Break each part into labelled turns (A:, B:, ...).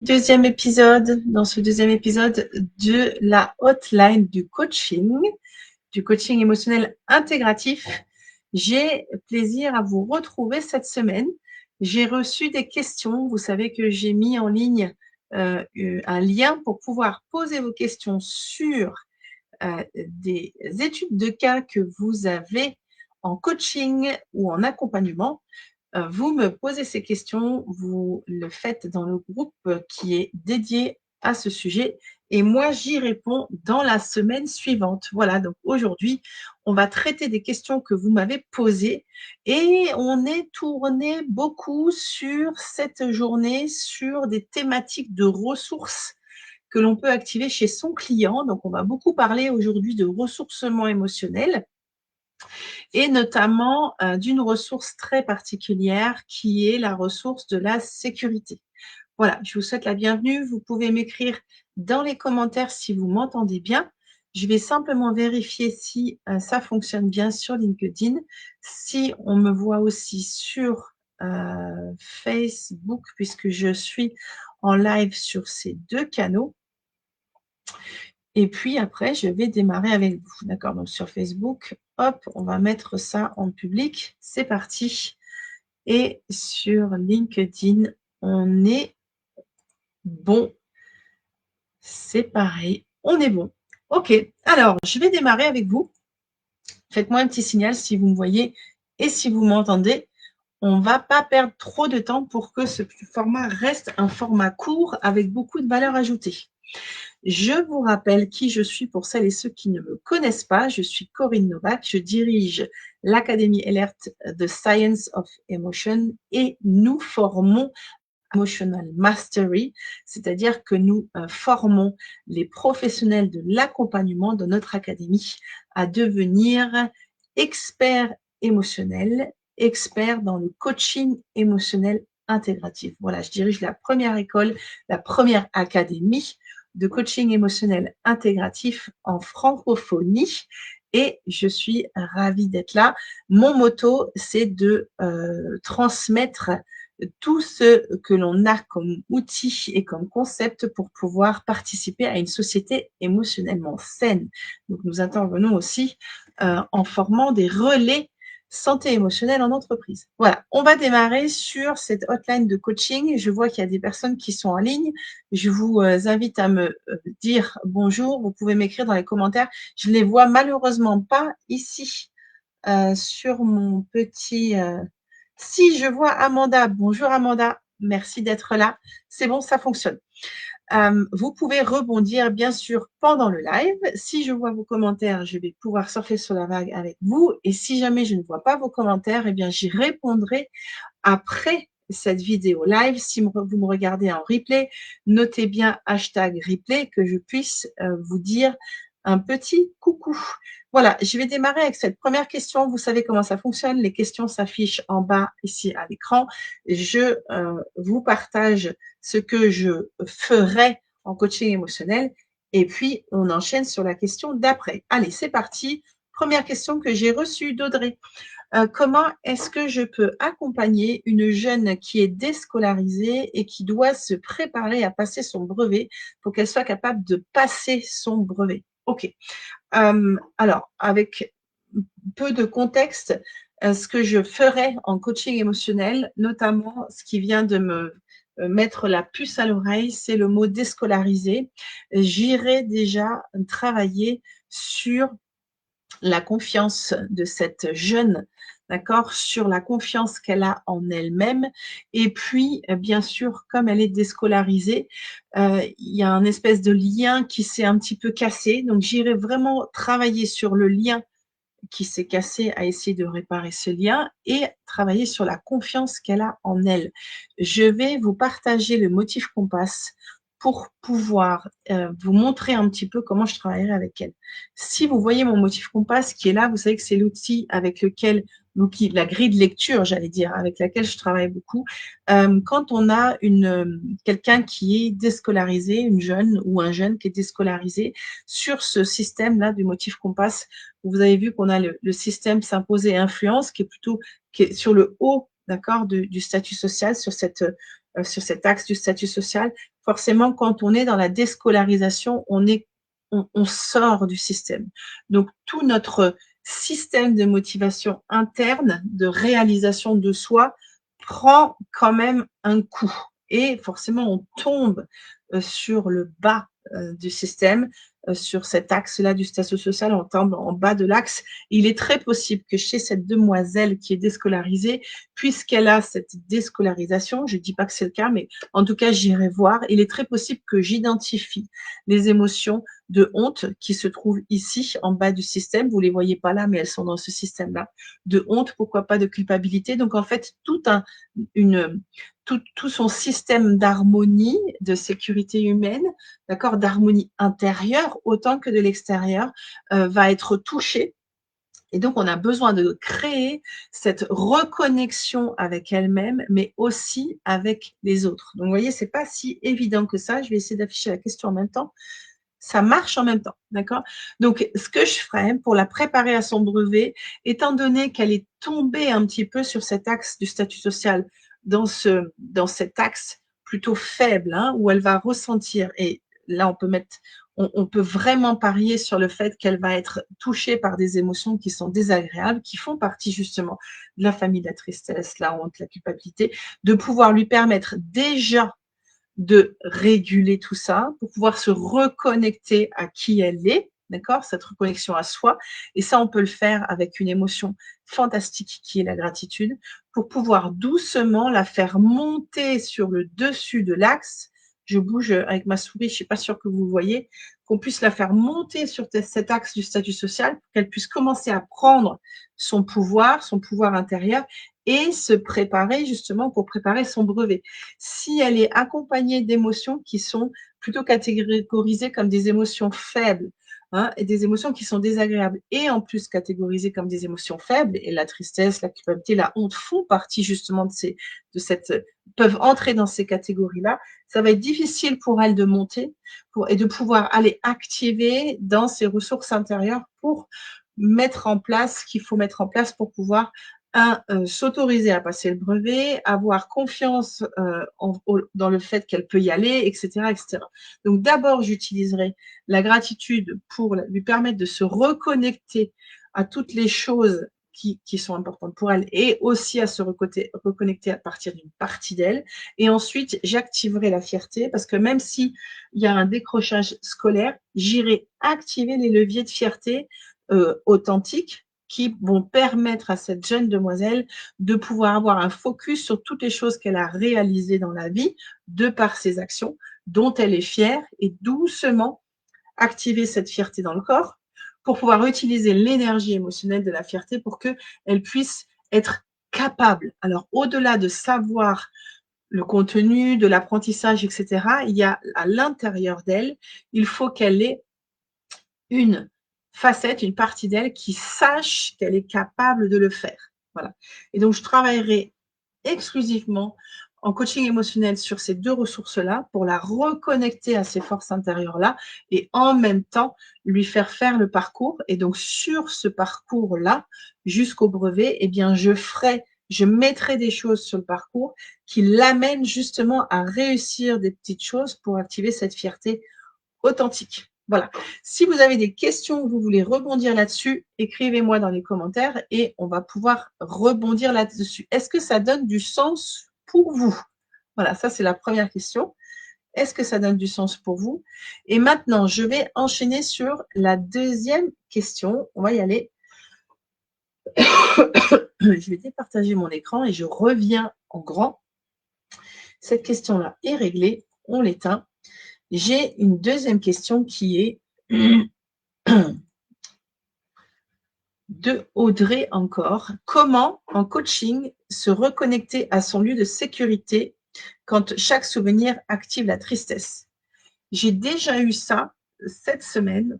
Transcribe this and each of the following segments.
A: Dans ce deuxième épisode de la hotline du coaching émotionnel intégratif. J'ai plaisir à vous retrouver cette semaine. J'ai reçu des questions. Vous savez que j'ai mis en ligne un lien pour pouvoir poser vos questions sur des études de cas que vous avez en coaching ou en accompagnement. Vous me posez ces questions, vous le faites dans le groupe qui est dédié à ce sujet et moi, j'y réponds dans la semaine suivante. Voilà, donc aujourd'hui, on va traiter des questions que vous m'avez posées et on est tourné beaucoup sur cette journée, sur des thématiques de ressources que l'on peut activer chez son client. Donc, on va beaucoup parler aujourd'hui de ressourcement émotionnel et notamment d'une ressource très particulière qui est la ressource de la sécurité. Voilà, je vous souhaite la bienvenue. Vous pouvez m'écrire dans les commentaires si vous m'entendez bien. Je vais simplement vérifier si ça fonctionne bien sur LinkedIn, si on me voit aussi sur Facebook, puisque je suis en live sur ces deux canaux. Et puis après, je vais démarrer avec vous. D'accord, donc sur Facebook, hop, on va mettre ça en public. C'est parti. Et sur LinkedIn, on est bon. C'est pareil, on est bon. Ok, alors je vais démarrer avec vous. Faites-moi un petit signal si vous me voyez et si vous m'entendez. On ne va pas perdre trop de temps pour que ce format reste un format court avec beaucoup de valeur ajoutée. Je vous rappelle qui je suis pour celles et ceux qui ne me connaissent pas. Je suis Corinne Novak, je dirige l'Académie Alert The Science of Emotion et nous formons Emotional Mastery, c'est-à-dire que nous formons les professionnels de l'accompagnement de notre académie à devenir experts émotionnels, experts dans le coaching émotionnel intégratif. Voilà, je dirige la première école, la première académie de coaching émotionnel intégratif en francophonie et je suis ravie d'être là. Mon motto, c'est de transmettre tout ce que l'on a comme outil et comme concept pour pouvoir participer à une société émotionnellement saine. Donc, nous intervenons aussi en formant des relais santé émotionnelle en entreprise. Voilà, on va démarrer sur cette hotline de coaching. Je vois qu'il y a des personnes qui sont en ligne. Je vous invite à me dire bonjour. Vous pouvez m'écrire dans les commentaires. Je ne les vois malheureusement pas ici sur mon petit... Si, je vois Amanda. Bonjour Amanda, merci d'être là. C'est bon, ça fonctionne. Vous pouvez rebondir, bien sûr, pendant le live. Si je vois vos commentaires, je vais pouvoir surfer sur la vague avec vous. Et si jamais je ne vois pas vos commentaires, eh bien, j'y répondrai après cette vidéo live. Si vous me regardez en replay, notez bien #replay que je puisse vous dire un petit coucou. Voilà, je vais démarrer avec cette première question. Vous savez comment ça fonctionne. Les questions s'affichent en bas ici à l'écran. Je vous partage ce que je ferai en coaching émotionnel et puis on enchaîne sur la question d'après. Allez, c'est parti. Première question que j'ai reçue d'Audrey. Comment est-ce que je peux accompagner une jeune qui est déscolarisée et qui doit se préparer à passer son brevet pour qu'elle soit capable de passer son brevet? Ok. Alors, avec peu de contexte, ce que je ferai en coaching émotionnel, notamment ce qui vient de me mettre la puce à l'oreille, c'est le mot déscolarisé. J'irai déjà travailler sur la confiance de cette jeune, d'accord, sur la confiance qu'elle a en elle-même. Et puis, bien sûr, comme elle est déscolarisée, il y a un espèce de lien qui s'est un petit peu cassé. Donc, j'irai vraiment travailler sur le lien qui s'est cassé, à essayer de réparer ce lien et travailler sur la confiance qu'elle a en elle. Je vais vous partager le motif compass pour pouvoir vous montrer un petit peu comment je travaillerai avec elle. Si vous voyez mon motif compass qui est là, vous savez que c'est l'outil avec lequel, la grille de lecture, j'allais dire, avec laquelle je travaille beaucoup. Quand on a quelqu'un qui est déscolarisé, une jeune ou un jeune qui est déscolarisé, sur ce système-là du motif compass, vous avez vu qu'on a le système s'imposer et influence qui est sur le haut, d'accord, du statut social, sur cet axe du statut social. Il forcément, quand on est dans la déscolarisation, on sort du système. Donc, tout notre système de motivation interne, de réalisation de soi, prend quand même un coup. Et forcément, on tombe sur le bas du système, sur cet axe-là du statut social, on tombe en bas de l'axe. Il est très possible que chez cette demoiselle qui est déscolarisée, puisqu'elle a cette déscolarisation, je ne dis pas que c'est le cas, mais en tout cas, j'irai voir, il est très possible que j'identifie les émotions de honte qui se trouvent ici, en bas du système. Vous ne les voyez pas là, mais elles sont dans ce système-là. De honte, pourquoi pas de culpabilité. Donc, en fait, tout son système d'harmonie, de sécurité humaine, d'accord, d'harmonie intérieure autant que de l'extérieur, va être touché. Et donc, on a besoin de créer cette reconnexion avec elle-même, mais aussi avec les autres. Donc, vous voyez, c'est pas si évident que ça. Je vais essayer d'afficher la question en même temps. Ça marche en même temps, d'accord? Donc, ce que je ferai pour la préparer à son brevet, étant donné qu'elle est tombée un petit peu sur cet axe du statut social, dans cet axe plutôt faible, hein, où elle va ressentir, et là, on peut vraiment parier sur le fait qu'elle va être touchée par des émotions qui sont désagréables, qui font partie justement de la famille de la tristesse, la honte, la culpabilité, de pouvoir lui permettre déjà de réguler tout ça pour pouvoir se reconnecter à qui elle est, d'accord, cette reconnexion à soi. Et ça, on peut le faire avec une émotion fantastique qui est la gratitude, pour pouvoir doucement la faire monter sur le dessus de l'axe. Je bouge avec ma souris, je ne suis pas sûre que vous le voyez, qu'on puisse la faire monter sur cet axe du statut social, pour qu'elle puisse commencer à prendre son pouvoir intérieur, et se préparer justement pour préparer son brevet. Si elle est accompagnée d'émotions qui sont plutôt catégorisées comme des émotions faibles, hein, et des émotions qui sont désagréables, et en plus catégorisées comme des émotions faibles, et la tristesse, la culpabilité, la honte font partie justement peuvent entrer dans ces catégories-là, ça va être difficile pour elle de monter et de pouvoir aller activer dans ses ressources intérieures pour mettre en place ce qu'il faut mettre en place pour pouvoir s'autoriser à passer le brevet, avoir confiance dans le fait qu'elle peut y aller, etc., etc. Donc d'abord, j'utiliserai la gratitude pour lui permettre de se reconnecter à toutes les choses qui sont importantes pour elle, et aussi à se reconnecter à partir d'une partie d'elle. Et ensuite, j'activerai la fierté, parce que même s'il y a un décrochage scolaire, j'irai activer les leviers de fierté authentiques, qui vont permettre à cette jeune demoiselle de pouvoir avoir un focus sur toutes les choses qu'elle a réalisées dans la vie, de par ses actions, dont elle est fière, et doucement activer cette fierté dans le corps pour pouvoir utiliser l'énergie émotionnelle de la fierté pour qu'elle puisse être capable. Alors, au-delà de savoir le contenu, de l'apprentissage, etc., il y a à l'intérieur d'elle, il faut qu'elle ait une facette, une partie d'elle qui sache qu'elle est capable de le faire. Voilà. Et donc, je travaillerai exclusivement en coaching émotionnel sur ces deux ressources-là pour la reconnecter à ces forces intérieures-là et en même temps lui faire faire le parcours. Et donc, sur ce parcours-là, jusqu'au brevet, eh bien, je mettrai des choses sur le parcours qui l'amènent justement à réussir des petites choses pour activer cette fierté authentique. Voilà. Si vous avez des questions ou vous voulez rebondir là-dessus, écrivez-moi dans les commentaires et on va pouvoir rebondir là-dessus. Est-ce que ça donne du sens pour vous? Voilà, ça c'est la première question. Est-ce que ça donne du sens pour vous? Et maintenant, je vais enchaîner sur la deuxième question. On va y aller. Je vais départager mon écran et je reviens en grand. Cette question-là est réglée. On l'éteint. J'ai une deuxième question qui est de Audrey encore. Comment, en coaching, se reconnecter à son lieu de sécurité quand chaque souvenir active la tristesse? J'ai déjà eu ça cette semaine.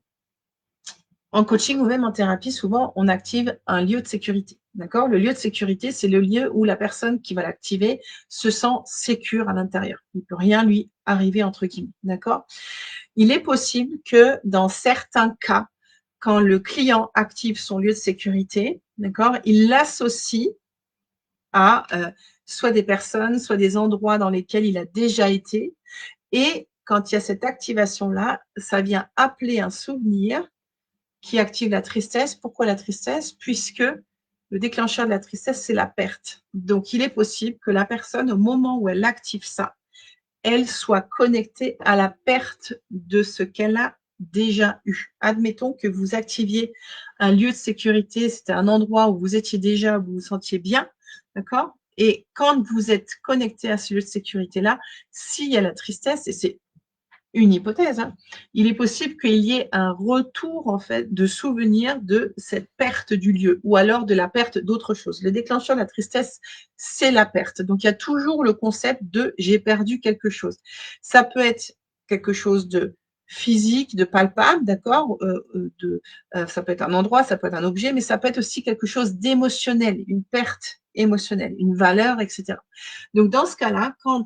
A: En coaching ou même en thérapie, souvent, on active un lieu de sécurité. D'accord? Le lieu de sécurité, c'est le lieu où la personne qui va l'activer se sent sécure à l'intérieur. Il ne peut rien lui arriver, entre guillemets. D'accord? Il est possible que dans certains cas, quand le client active son lieu de sécurité, d'accord, il l'associe à soit des personnes, soit des endroits dans lesquels il a déjà été, Et quand il y a cette activation-là, ça vient appeler un souvenir qui active la tristesse. Pourquoi la tristesse? Puisque le déclencheur de la tristesse, c'est la perte. Donc, il est possible que la personne, au moment où elle active ça, elle soit connectée à la perte de ce qu'elle a déjà eu. Admettons que vous activiez un lieu de sécurité, c'était un endroit où vous étiez déjà, où vous vous sentiez bien, d'accord? Et quand vous êtes connecté à ce lieu de sécurité-là, s'il y a la tristesse, et c'est une hypothèse, hein, il est possible qu'il y ait un retour en fait de souvenir de cette perte du lieu ou alors de la perte d'autre chose. Le déclencheur de la tristesse, c'est la perte. Donc il y a toujours le concept de j'ai perdu quelque chose. Ça peut être quelque chose de physique, de palpable, d'accord, ça peut être un endroit, ça peut être un objet, mais ça peut être aussi quelque chose d'émotionnel, une perte émotionnelle, une valeur, etc. Donc dans ce cas-là, quand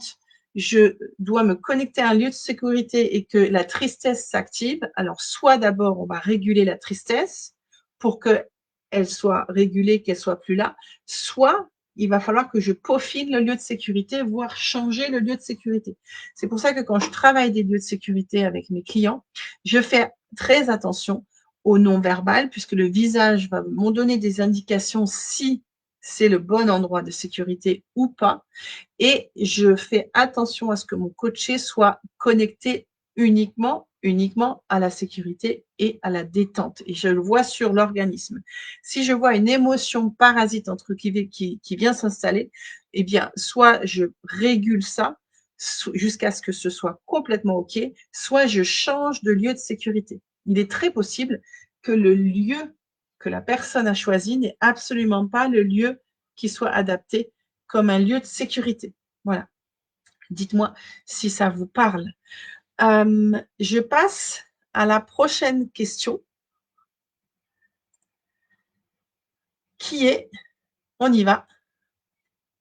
A: je dois me connecter à un lieu de sécurité et que la tristesse s'active, alors soit d'abord on va réguler la tristesse pour qu'elle soit régulée, qu'elle soit plus là, soit il va falloir que je peaufine le lieu de sécurité, voire changer le lieu de sécurité. C'est pour ça que quand je travaille des lieux de sécurité avec mes clients, je fais très attention au non-verbal, puisque le visage va m'en donner des indications si c'est le bon endroit de sécurité ou pas. Et je fais attention à ce que mon coaché soit connecté uniquement à la sécurité et à la détente. Et je le vois sur l'organisme. Si je vois une émotion parasite entre qui vient s'installer, eh bien, soit je régule ça jusqu'à ce que ce soit complètement OK, soit je change de lieu de sécurité. Il est très possible que le lieu que la personne a choisi n'est absolument pas le lieu qui soit adapté comme un lieu de sécurité. Voilà. Dites-moi si ça vous parle. Je passe à la prochaine question qui est, on y va,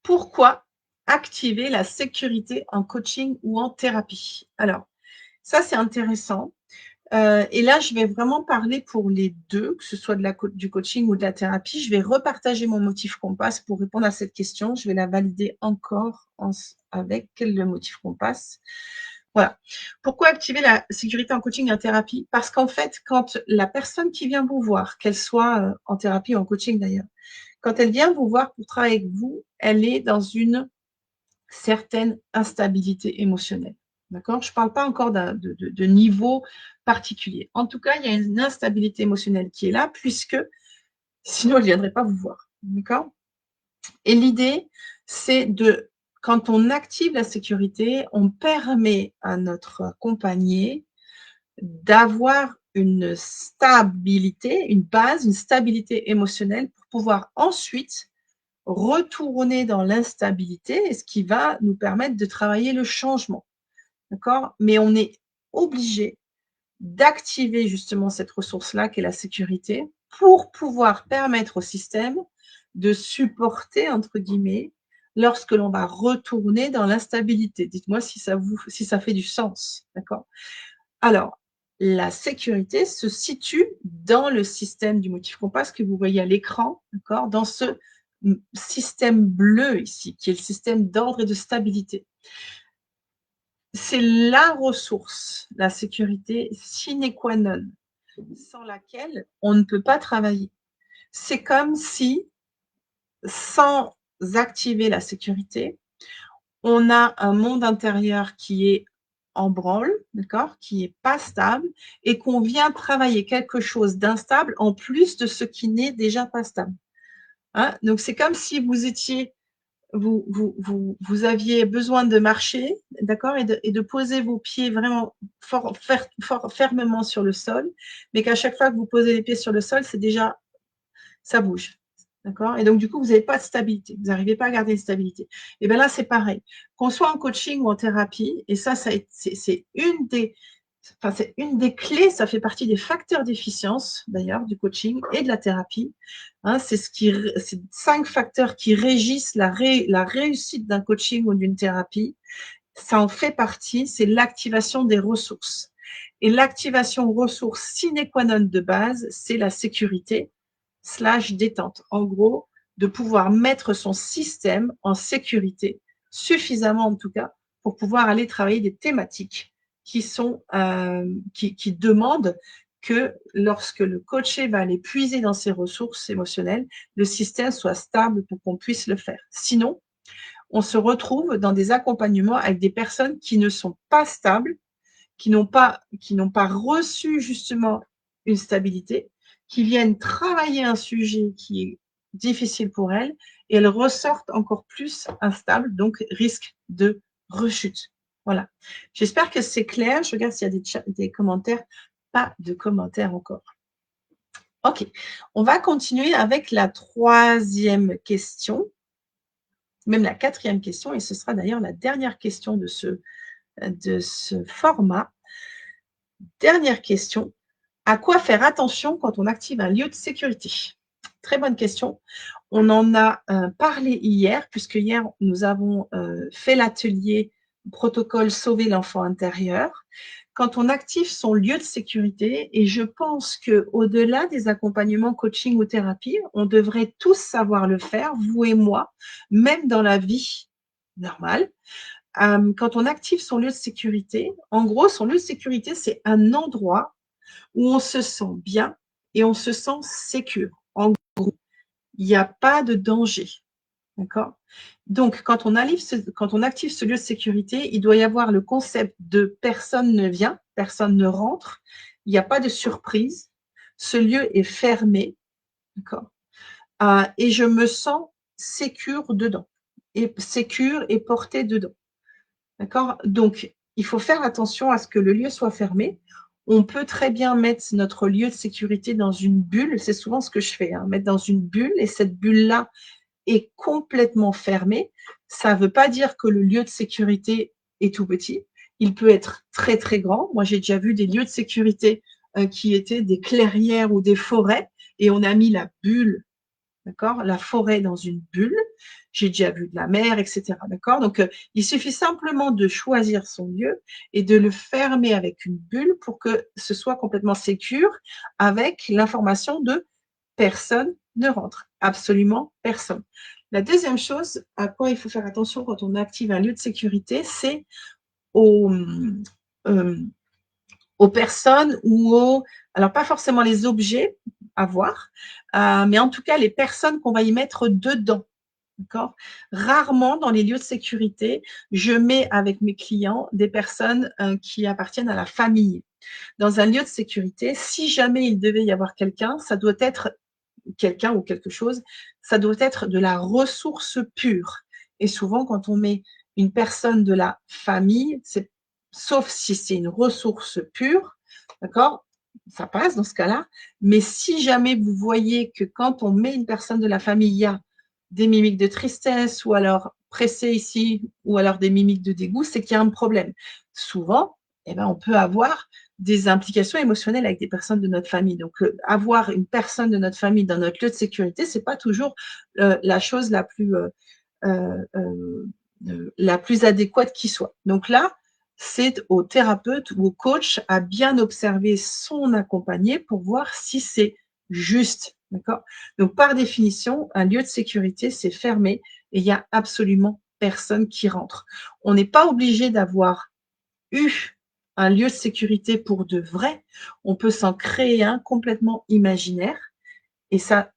A: pourquoi activer la sécurité en coaching ou en thérapie? Alors, ça c'est intéressant. Et là, je vais vraiment parler pour les deux, que ce soit du coaching ou de la thérapie. Je vais repartager mon motif compass pour répondre à cette question. Je vais la valider encore avec le motif compass. Voilà. Pourquoi activer la sécurité en coaching et en thérapie? Parce qu'en fait, quand la personne qui vient vous voir, qu'elle soit en thérapie ou en coaching d'ailleurs, quand elle vient vous voir pour travailler avec vous, elle est dans une certaine instabilité émotionnelle. D'accord? Je ne parle pas encore de niveau particulier. En tout cas, il y a une instabilité émotionnelle qui est là, puisque sinon, elle ne viendrait pas vous voir. D'accord? Et l'idée, c'est quand on active la sécurité, on permet à notre accompagné d'avoir une stabilité, une base, une stabilité émotionnelle pour pouvoir ensuite retourner dans l'instabilité, ce qui va nous permettre de travailler le changement. D'accord? Mais on est obligé d'activer justement cette ressource-là, qui est la sécurité, pour pouvoir permettre au système de supporter, entre guillemets, lorsque l'on va retourner dans l'instabilité. Dites-moi si ça fait du sens. D'accord? Alors, la sécurité se situe dans le système du motif compass que vous voyez à l'écran, d'accord, dans ce système bleu ici, qui est le système d'ordre et de stabilité. C'est la ressource, la sécurité sine qua non, sans laquelle on ne peut pas travailler. C'est comme si, sans activer la sécurité, on a un monde intérieur qui est en branle, d'accord, qui n'est pas stable, et qu'on vient travailler quelque chose d'instable en plus de ce qui n'est déjà pas stable. Hein? Donc, c'est comme si vous aviez besoin de marcher, d'accord, et de poser vos pieds vraiment fermement sur le sol, mais qu'à chaque fois que vous posez les pieds sur le sol, c'est déjà, ça bouge. D'accord? Et donc, du coup, vous n'avez pas de stabilité. Vous n'arrivez pas à garder une stabilité. Et bien là, c'est pareil. Qu'on soit en coaching ou en thérapie, et ça c'est une des clés, ça fait partie des facteurs d'efficience, d'ailleurs, du coaching et de la thérapie. Hein, c'est 5 facteurs qui régissent la réussite d'un coaching ou d'une thérapie. Ça en fait partie, c'est l'activation des ressources. Et l'activation ressource sine qua non de base, c'est la sécurité / détente. En gros, de pouvoir mettre son système en sécurité, suffisamment en tout cas, pour pouvoir aller travailler des thématiques qui sont, qui demandent que lorsque le coaché va aller puiser dans ses ressources émotionnelles, le système soit stable pour qu'on puisse le faire. Sinon, on se retrouve dans des accompagnements avec des personnes qui ne sont pas stables, qui n'ont pas reçu justement une stabilité, qui viennent travailler un sujet qui est difficile pour elles et elles ressortent encore plus instables, donc risque de rechute. Voilà. J'espère que c'est clair. Je regarde s'il y a des commentaires. Pas de commentaires encore. OK. On va continuer avec la 3e question, même la 4e question, et ce sera d'ailleurs la dernière question de ce format. Dernière question. À quoi faire attention quand on active un lieu de sécurité? Très bonne question. On en a parlé hier, puisque hier, nous avons fait l'atelier protocole sauver l'enfant intérieur. Quand on active son lieu de sécurité, et je pense qu'au-delà des accompagnements coaching ou thérapie, on devrait tous savoir le faire, vous et moi, même dans la vie normale. Quand on active son lieu de sécurité, en gros, son lieu de sécurité, c'est un endroit où on se sent bien et on se sent sécure. En gros, il n'y a pas de danger. D'accord? Donc, quand on active ce lieu de sécurité, il doit y avoir le concept de personne ne vient, personne ne rentre, il n'y a pas de surprise, ce lieu est fermé, d'accord? Et je me sens sécure dedans, et sécure et portée dedans. D'accord? Donc, il faut faire attention à ce que le lieu soit fermé. On peut très bien mettre notre lieu de sécurité dans une bulle. C'est souvent ce que je fais, hein, mettre dans une bulle, et cette bulle-là est complètement fermée. Ça ne veut pas dire que le lieu de sécurité est tout petit. Il peut être très, très grand. Moi, j'ai déjà vu des lieux de sécurité qui étaient des clairières ou des forêts, et on a mis la bulle, d'accord, la forêt dans une bulle. J'ai déjà vu de la mer, etc. D'accord? Donc, il suffit simplement de choisir son lieu et de le fermer avec une bulle pour que ce soit complètement sécure, avec l'information de personne ne rentre. Absolument personne. La deuxième chose à quoi il faut faire attention quand on active un lieu de sécurité, c'est aux, aux personnes ou alors pas forcément les objets à voir, mais en tout cas les personnes qu'on va y mettre dedans. D'accord? Rarement, dans les lieux de sécurité, je mets avec mes clients des personnes qui appartiennent à la famille. Dans un lieu de sécurité, si jamais il devait y avoir quelqu'un, ça doit être quelqu'un ou quelque chose, ça doit être de la ressource pure. Et souvent, quand on met une personne de la famille, sauf si c'est une ressource pure, d'accord, ça passe dans ce cas-là. Mais si jamais vous voyez que quand on met une personne de la famille, il y a des mimiques de tristesse, ou alors pressé ici, ou alors des mimiques de dégoût, c'est qu'il y a un problème. Souvent, eh ben, on peut avoir des implications émotionnelles avec des personnes de notre famille. Donc, avoir une personne de notre famille dans notre lieu de sécurité, c'est pas toujours la chose la plus adéquate qui soit. Donc là, c'est au thérapeute ou au coach à bien observer son accompagné pour voir si c'est juste. D'accord? Donc, par définition, un lieu de sécurité, c'est fermé et il n'y a absolument personne qui rentre. On n'est pas obligé d'avoir eu un lieu de sécurité pour de vrai. On peut s'en créer un complètement imaginaire, et ça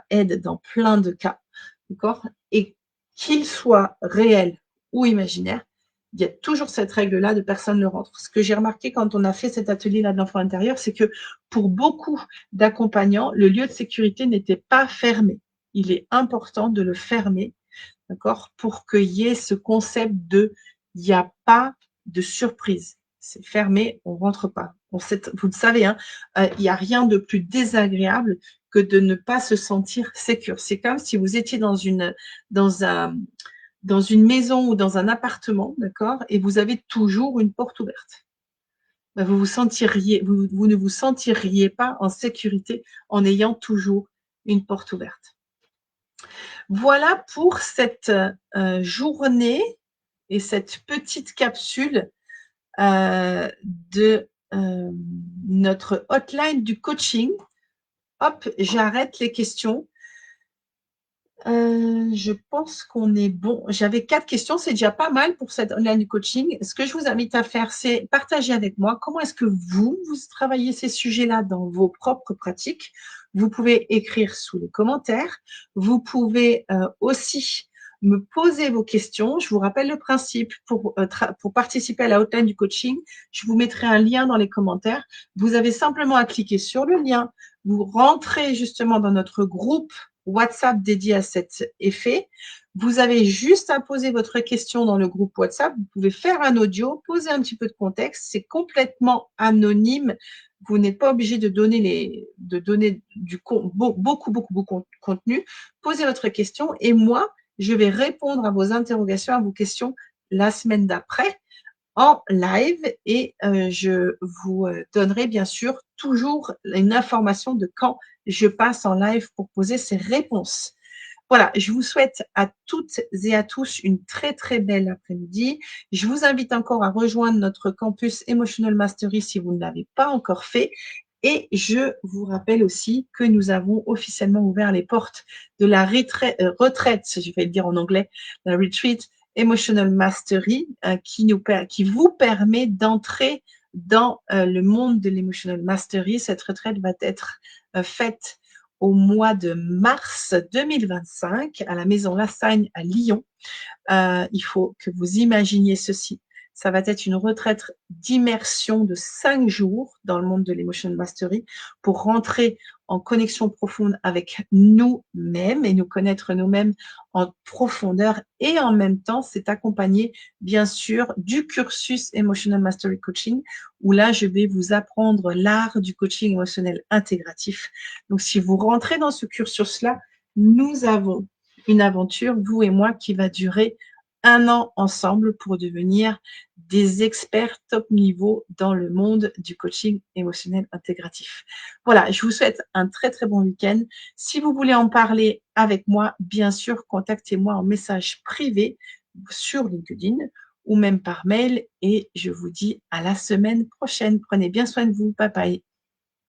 A: aide dans plein de cas. D'accord? Et qu'il soit réel ou imaginaire, il y a toujours cette règle-là de personne ne rentre. Ce que j'ai remarqué quand on a fait cet atelier-là de l'enfant intérieur, c'est que pour beaucoup d'accompagnants, le lieu de sécurité n'était pas fermé. Il est important de le fermer, d'accord, pour qu'il y ait ce concept de il n'y a pas de surprise. C'est fermé, on ne rentre pas. Vous le savez, hein, il n'y a rien de plus désagréable que de ne pas se sentir sécure. C'est comme si vous étiez dans une maison ou dans un appartement, d'accord, et vous avez toujours une porte ouverte. Ben, vous ne vous sentiriez pas en sécurité en ayant toujours une porte ouverte. Voilà pour cette journée et cette petite capsule de notre hotline du coaching. Hop, j'arrête les questions. Je pense qu'on est bon. J'avais 4 questions, c'est déjà pas mal pour cette online coaching. Ce que je vous invite à faire, c'est partager avec moi comment est-ce que vous travaillez ces sujets-là dans vos propres pratiques. Vous pouvez écrire sous les commentaires. Vous pouvez aussi me poser vos questions. Je vous rappelle le principe pour participer à la hotline du coaching. Je vous mettrai un lien dans les commentaires. Vous avez simplement à cliquer sur le lien. Vous rentrez justement dans notre groupe WhatsApp dédié à cet effet. Vous avez juste à poser votre question dans le groupe WhatsApp. Vous pouvez faire un audio, poser un petit peu de contexte. C'est complètement anonyme. Vous n'êtes pas obligé de donner, beaucoup de contenu. Posez votre question et moi, je vais répondre à vos interrogations, à vos questions la semaine d'après en live et je vous donnerai bien sûr toujours une information de quand je passe en live pour poser ces réponses. Voilà, je vous souhaite à toutes et à tous une très, très belle après-midi. Je vous invite encore à rejoindre notre campus Emotional Mastery si vous ne l'avez pas encore fait. Et je vous rappelle aussi que nous avons officiellement ouvert les portes de la retraite, je vais le dire en anglais, la retreat Emotional Mastery, qui vous permet d'entrer dans le monde de l'Emotional Mastery. Cette retraite va être faite au mois de mars 2025 à la Maison Lassagne à Lyon. Il faut que vous imaginiez ceci. Ça va être une retraite d'immersion de 5 jours dans le monde de l'Emotion Mastery pour rentrer en connexion profonde avec nous-mêmes et nous connaître nous-mêmes en profondeur. Et en même temps, c'est accompagné, bien sûr, du cursus Emotional Mastery Coaching, où là, je vais vous apprendre l'art du coaching émotionnel intégratif. Donc, si vous rentrez dans ce cursus-là, nous avons une aventure, vous et moi, qui va durer 1 an ensemble pour devenir des experts top niveau dans le monde du coaching émotionnel intégratif. Voilà, je vous souhaite un très, très bon week-end. Si vous voulez en parler avec moi, bien sûr, contactez-moi en message privé sur LinkedIn ou même par mail et je vous dis à la semaine prochaine. Prenez bien soin de vous. Bye bye.